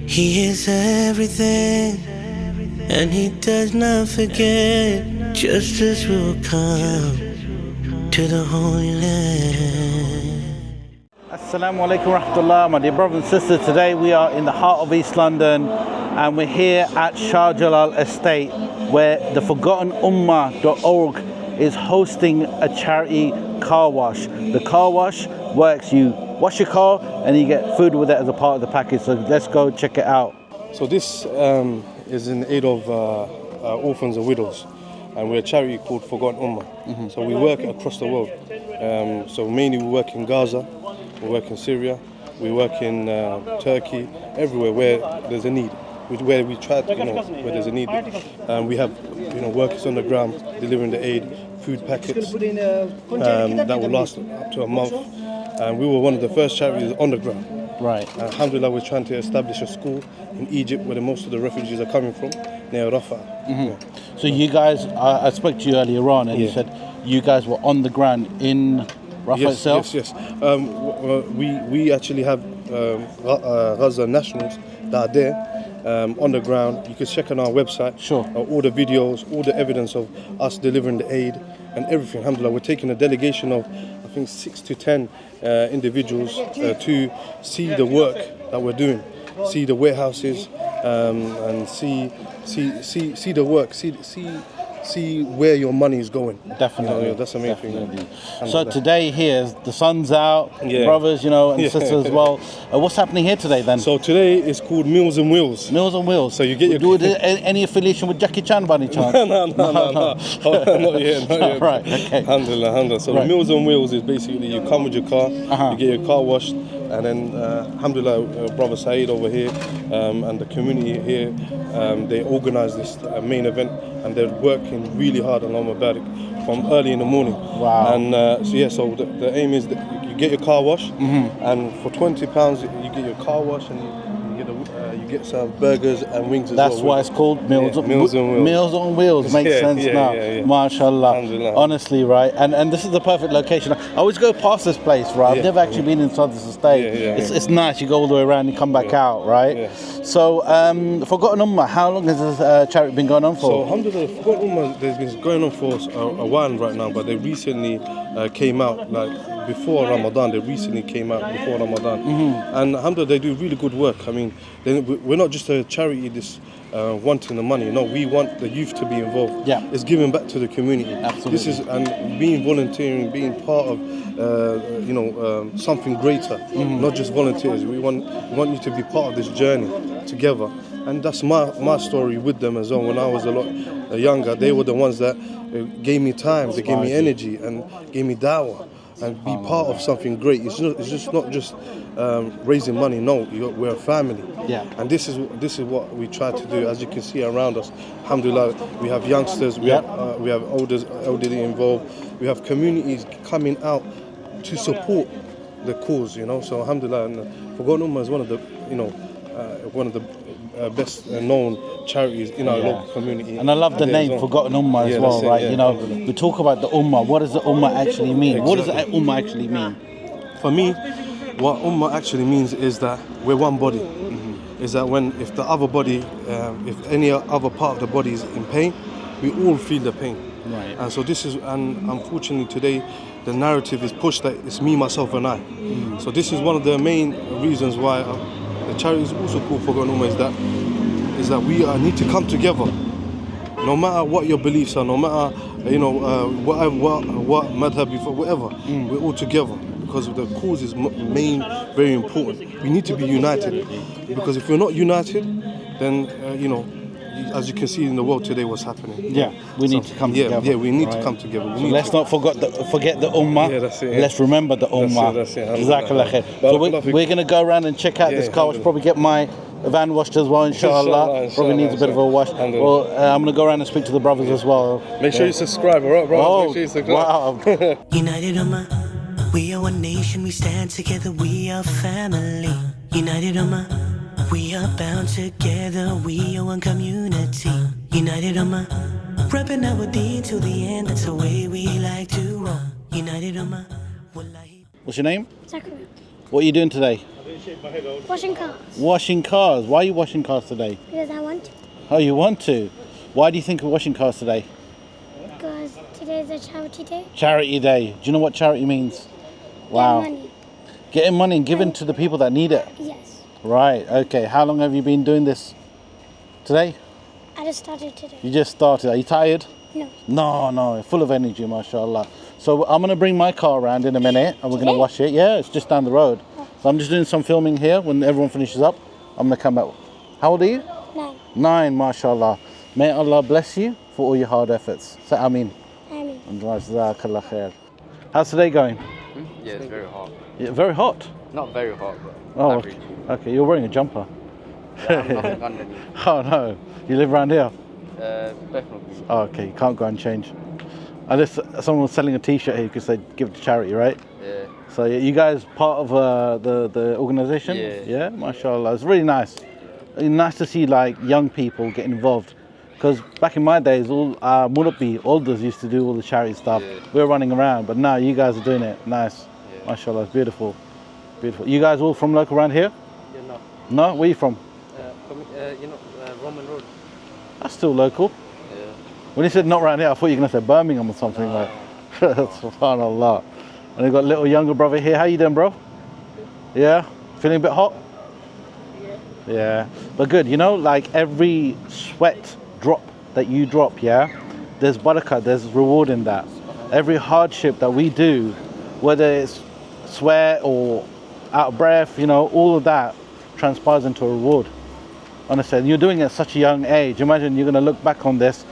He is everything, and he does not forget. Justice will come to the Holy Land. Assalamu alaikum rahmatullah, my dear brothers and sisters. Today we are in the heart of East London and we're here at Shahjalal Estate where the Forgotten Ummah.org is hosting a charity car wash. The car wash works, you wash your car and you get food with it as a part of the package. So let's go check it out. So this is in aid of orphans and widows, and we're a charity called Forgotten Ummah. So we work across the world. So mainly we work in Gaza, we work in Syria, we work in Turkey, everywhere where there's a need. Where we try to, where there's a need. We have, workers on the ground delivering the aid, food packets that will last up to a month. And we were one of the first charities on the ground. Right. Alhamdulillah, we're trying to establish a school in Egypt where most of the refugees are coming from, near Rafah. Yeah. So you guys, I spoke to you earlier on and you said you guys were on the ground in Rafah itself? Yes. We actually have Gaza nationals that are there. On the ground, you can check on our website. Sure. All the videos, all the evidence of us delivering the aid and everything. Alhamdulillah, we're taking a delegation of, I think, 6 to 10 individuals to see the work that we're doing, see the warehouses, and see the work, see where your money is going. Definitely. That's the main thing. So today here, the sun's out, brothers, and sisters as well. What's happening here today then? So today is called Meals on Wheels. Meals on Wheels. So you get your... any affiliation with Jackie Chan by any chance? No. Not yet. Right, okay. Alhamdulillah. So the Meals on Wheels is basically you come with your car, you get your car washed, and then Alhamdulillah, Brother Saeed over here and the community here, they organise this main event, and they're working really hard on Omar from early in the morning. Wow. And so the aim is that you get your car wash, and for £20 you get your car wash and you get some burgers and wings as well. That's why it's called Meals on Wheels. Meals on Wheels makes sense now. MashaAllah. Honestly, right? And this is the perfect location. I always go past this place, right? I've never actually been inside this estate. It's nice. You go all the way around and come back out, right? So, Forgotten Ummah, how long has this charity been going on for? So, Alhamdulillah, Forgotten Ummah, they've been going on for a while right now, but they recently came out, before Ramadan. They recently came out before Ramadan. And Alhamdulillah, they do really good work. I mean, we're not just a charity wanting the money. No, we want the youth to be involved. Yeah. It's giving back to the community. Absolutely. This is, and being volunteering, being part of, something greater, not just volunteers. We want you to be part of this journey together. And that's my story with them as well. When I was a lot younger, they were the ones that gave me time, they gave me energy and gave me dawah. And be part of something great. It's just not just raising money. No, we're a family. Yeah. And this is what we try to do. As you can see around us, alhamdulillah, we have youngsters, we have elderly involved. We have communities coming out to support the cause. So alhamdulillah, and Forgotten Ummah is one of the best known charities in our local community. And I love the name Forgotten Ummah as well, right? We talk about the Ummah. What does the Ummah actually mean? Exactly. What does the Ummah actually mean? For me, what Ummah actually means is that we're one body. Is that if the other body, if any other part of the body is in pain, we all feel the pain. Right. And so and unfortunately today, the narrative is pushed that it's me, myself and I. So this is one of the main reasons why the charity is also called Forgotten Ummah, is that we need to come together. No matter what your beliefs are, no matter what madhab you follow, whatever, we're all together because the cause is very important. We need to be united, because if we're not united, then as you can see in the world today, what's happening. Yeah, we need to come together. Yeah, we need to come together. So let's not forget the Ummah. Yeah, that's it. Yeah. Let's remember the Ummah. That's it. Jazak Allah Khayr. So we're going to go around and check out this car wash, probably get my van washed as well, inshallah. Probably needs a bit of a wash. Well, I'm going to go around and speak to the brothers as well. Make sure you subscribe, alright, bro? Make sure you subscribe. Wow. United Ummah, we are one nation, we stand together, we are family. United Ummah, we are bound together, we are one community. United Ummah, repping our deen till the end, that's the way we like to roll. United Ummah, wallahi. What's your name? Zachary. What are you doing today? Washing cars. Washing cars. Why are you washing cars today? Because I want to. Oh, you want to? Why do you think of washing cars today? Because today is a charity day. Charity day. Do you know what charity means? Wow. Get money. Getting money and giving to the people that need it. Yes. Right, okay. How long have you been doing this? Today? I just started today. You just started. Are you tired? No. No, full of energy, mashallah. So I'm going to bring my car around in a minute and we're going to wash it. Yeah, it's just down the road. So I'm just doing some filming here. When everyone finishes up, I'm going to come back. How old are you? 9. 9, mashallah. May Allah bless you for all your hard efforts. Say Ameen. Ameen. And Jazak Allah Khayr. How's today going? Yeah, it's very hot. Yeah, very hot? Not very hot, but Oh, average. okay. You're wearing a jumper. Yeah, I'm not in London. Oh no, you live around here? Definitely. Oh, okay, you can't go and change. Unless someone was selling a t-shirt here, you could say give it to charity, right? Yeah. So you guys part of the organisation? Yeah. Yeah, mashallah. It's really nice. Nice to see like young people get involved. Because back in my days, all Murabbi, elders used to do all the charity stuff. Yeah. We were running around, but now you guys are doing it. Nice. Yeah. Mashallah, it's beautiful. Beautiful. You guys all from local around here? Yeah, no. No? Where are you from? Roman Road. That's still local. Yeah. When you said not around here, I thought you were going to say Birmingham or something like SubhanAllah. And you've got a little younger brother here. How you doing, bro? Yeah? Feeling a bit hot? Yeah. But good, you know, like every sweat drop that you drop, yeah, there's barakah, there's reward in that. Every hardship that we do, whether it's sweat or out of breath, you know, all of that transpires into a reward. Honestly, you're doing it at such a young age. Imagine you're going to look back on this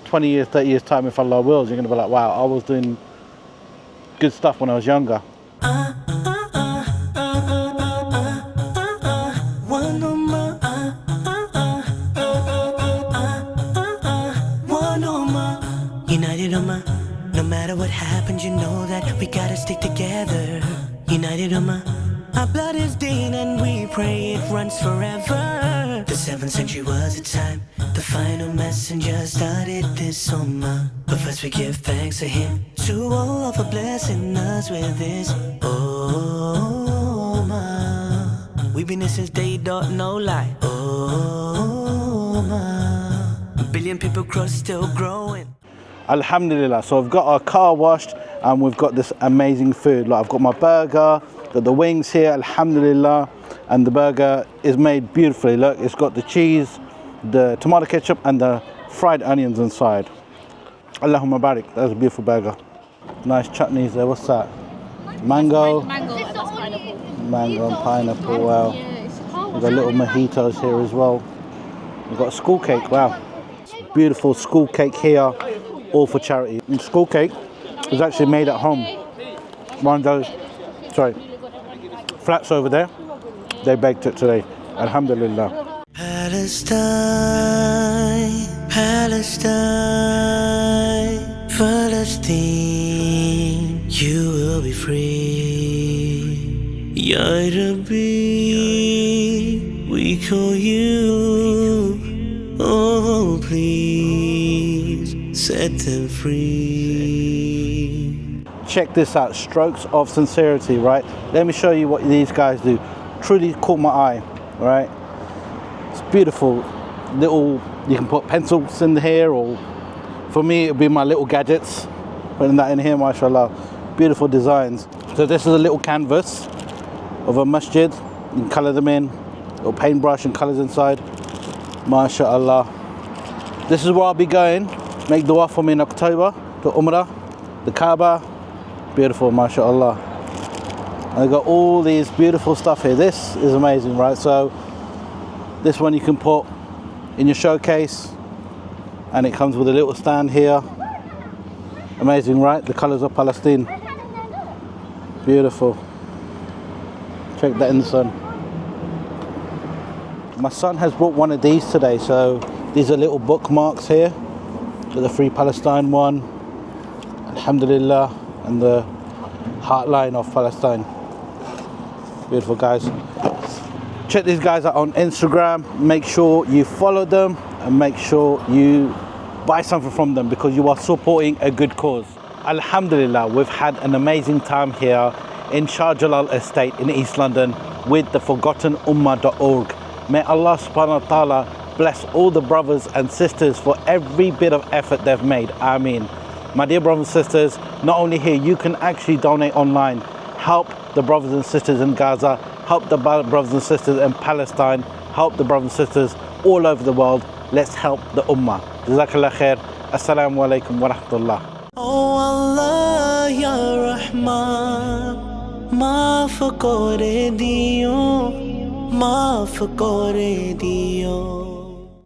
20 years, 30 years time, if Allah wills, you're going to be like, wow, I was doing good stuff when I was younger. One Ummah, one Ummah, United Ummah. No matter what happens, you know that we gotta stick together. United Ummah, our blood is stained and we pray it runs forever. The 7th century was a time the final messenger started this Ummah. But first we give thanks to him, to Allah for blessing us with this Ummah. We've been here since day dot, no lie. Ummah. A billion people cross, still growing. Alhamdulillah. So I've got our car washed and we've got this amazing food. Like I've got my burger, got the wings here, alhamdulillah, and the burger is made beautifully. Look, it's got the cheese, the tomato ketchup and the fried onions inside. Allahumma barik. That's a beautiful burger. Nice chutneys there. What's that? Mango. Mango, that's pineapple. Mango and pineapple. Wow. Yeah, it's We've got little mojitos here as well. We've got a school cake. Wow. Beautiful school cake here, all for charity. And school cake is actually made at home. One of those, flats over there, they baked it today. Alhamdulillah. Palestine, Palestine, Palestine, you will be free. Ya Rabbi, we call you, oh please, set them free. Check this out, strokes of sincerity, right? Let me show you what these guys do. Truly caught my eye, right? It's beautiful. Little, you can put pencils in here, or for me it'll be my little gadgets. Putting that in here, mashallah. Beautiful designs. So this is a little canvas of a masjid. You can colour them in. Little paintbrush and colours inside. Mashallah. This is where I'll be going. Make dua for me in October to Umrah, the Kaaba. Beautiful, mashallah. I got all these beautiful stuff here. This is amazing, right? So this one you can put in your showcase, and it comes with a little stand here. Amazing, right? The colours of Palestine. Beautiful. Check that in the sun. My son has brought one of these today, so these are little bookmarks here. Got the Free Palestine one, Alhamdulillah, and the heartline of Palestine. Beautiful, guys. Check these guys out on Instagram. Make sure you follow them and make sure you buy something from them, because you are supporting a good cause. Alhamdulillah, we've had an amazing time here in Shahjalal Estate in East London with the ForgottenUmmah.org. May Allah subhanahu wa ta'ala bless all the brothers and sisters for every bit of effort they've made. Ameen. My dear brothers and sisters, not only here, you can actually donate online. Help the brothers and sisters in Gaza, help the brothers and sisters in Palestine, help the brothers and sisters all over the world. Let's help the Ummah. Jazak Allah Khayr. Assalamu alaikum wa rahmatullah. Oh Allah ya Rahman, maaf kore diyo, maaf kore diyo.